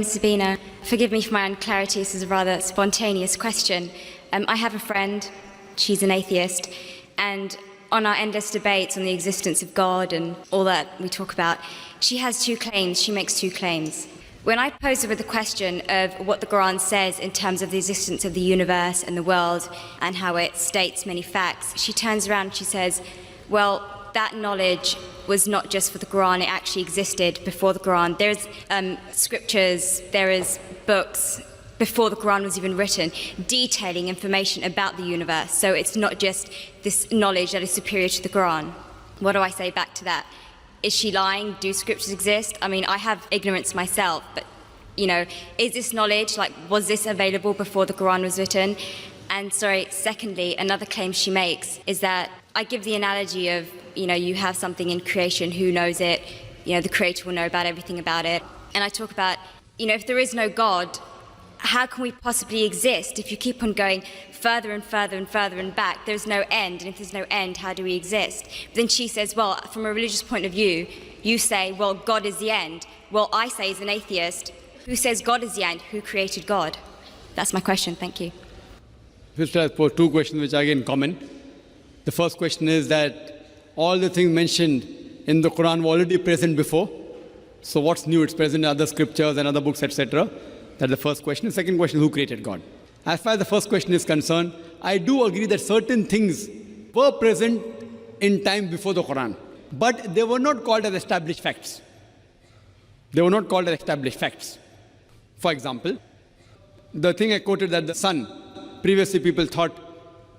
Sabina. Forgive me for my unclarity, this is a rather spontaneous question. I have a friend, she's an atheist, and on our endless debates on the existence of God and all that we talk about, she has two claims, she makes two claims. When I pose her with the question of what the Quran says in terms of the existence of the universe and the world and how it states many facts, she turns around and she says, well, that knowledge was not just for the Quran, it actually existed before the Quran. There's scriptures, there is books before the Quran was even written, detailing information about the universe. So it's not just this knowledge that is superior to the Quran. What do I say back to that? Is she lying? Do scriptures exist? I mean, I have ignorance myself, but, is this knowledge, was this available before the Quran was written? And secondly, another claim she makes is that I give the analogy of, you have something in creation, who knows it? The Creator will know about everything about it. And I talk about, if there is no God, how can we possibly exist if you keep on going further and further and further and back? There's no end, and if there's no end, how do we exist? But then she says, well, from a religious point of view, you say, well, God is the end. Well, I say as an atheist, who says God is the end? Who created God? That's my question, thank you. Sister has posed two questions which are again common. The first question is that all the things mentioned in the Quran were already present before. So what's new? It's present in other scriptures and other books, etc. That's the first question. The second question is, who created God? As far as the first question is concerned, I do agree that certain things were present in time before the Quran, but they were not called as established facts. They were not called as established facts. For example, the thing I quoted that the sun, previously people thought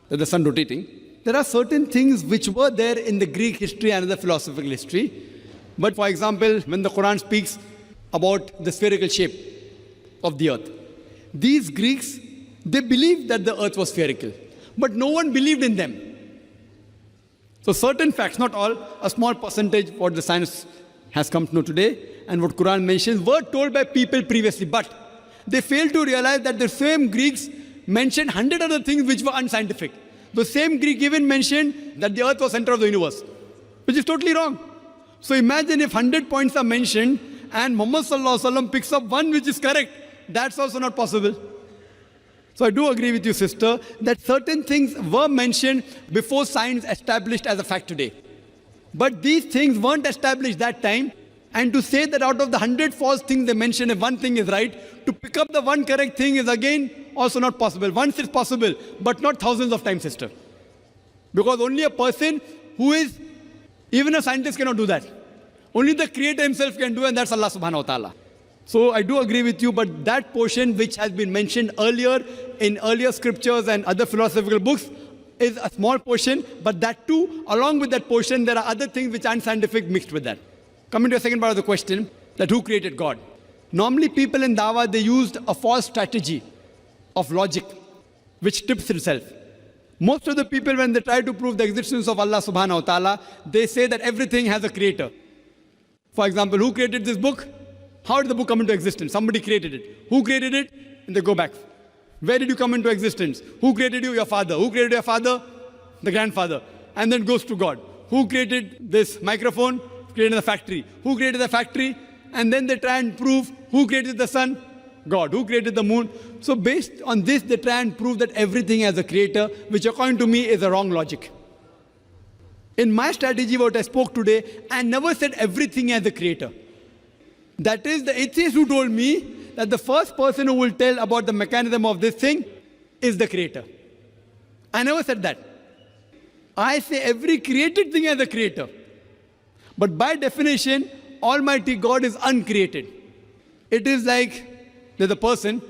that the sun rotating. There are certain things which were there in the Greek history and the philosophical history. But for example, when the Quran speaks about the spherical shape of the earth, these Greeks, they believed that the earth was spherical, but no one believed in them. So certain facts, not all, a small percentage, what the science has come to know today and what Quran mentions, were told by people previously, but they failed to realize that the same Greeks mentioned 100 other things which were unscientific. The same Greek even mentioned that the earth was center of the universe, which is totally wrong. So imagine if 100 points are mentioned and Muhammad Sallallahu Alaihi Wasallam picks up one which is correct. That's also not possible. So I do agree with you, sister, that certain things were mentioned before science established as a fact today. But these things weren't established that time. And to say that out of the 100 false things they mention, if one thing is right, to pick up the one correct thing is again also not possible. Once it's possible, but not thousands of times, sister. Because only a person who is, even a scientist cannot do that. Only the Creator himself can do, and that's Allah subhanahu wa ta'ala. So I do agree with you, but that portion which has been mentioned earlier in earlier scriptures and other philosophical books is a small portion, but that too, along with that portion, there are other things which aren't scientific mixed with that. Coming to the second part of the question, that who created God? Normally people in Dawah, they used a false strategy of logic, which tips itself. Most of the people, when they try to prove the existence of Allah subhanahu wa ta'ala, they say that everything has a creator. For example, who created this book? How did the book come into existence? Somebody created it. Who created it? And they go back. Where did you come into existence? Who created you? Your father. Who created your father? The grandfather. And then goes to God. Who created this microphone? Created the factory. Who created the factory? And then they try and prove who created the sun? God. Who created the moon? So based on this, they try and prove that everything has a creator, which according to me is a wrong logic. In my strategy, what I spoke today, I never said everything has a creator. That is the atheist who told me that the first person who will tell about the mechanism of this thing is the creator. I never said that. I say every created thing has a creator. But by definition, Almighty God is uncreated. It is like there's a person,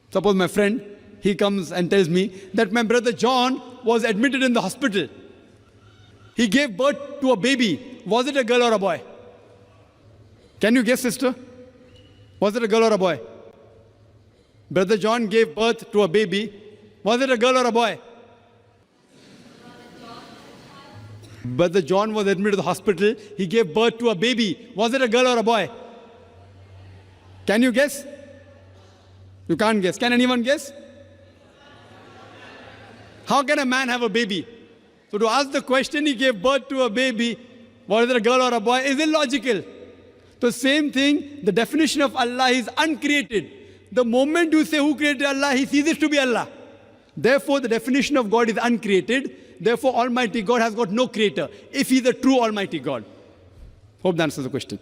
suppose my friend, he comes and tells me that my brother John was admitted in the hospital. He gave birth to a baby. Was it a girl or a boy? Can you guess, sister? Was it a girl or a boy? Brother John gave birth to a baby. Was it a girl or a boy? Brother John was admitted to the hospital. He gave birth to a baby. Was it a girl or a boy? Can you guess? You can't guess. Can anyone guess? How can a man have a baby? So to ask the question, he gave birth to a baby, was it a girl or a boy, is illogical. So same thing, the definition of Allah is uncreated. The moment you say who created Allah, he ceases to be Allah. Therefore, the definition of God is uncreated. Therefore, Almighty God has got no creator, if He is a true Almighty God. Hope that answers the question.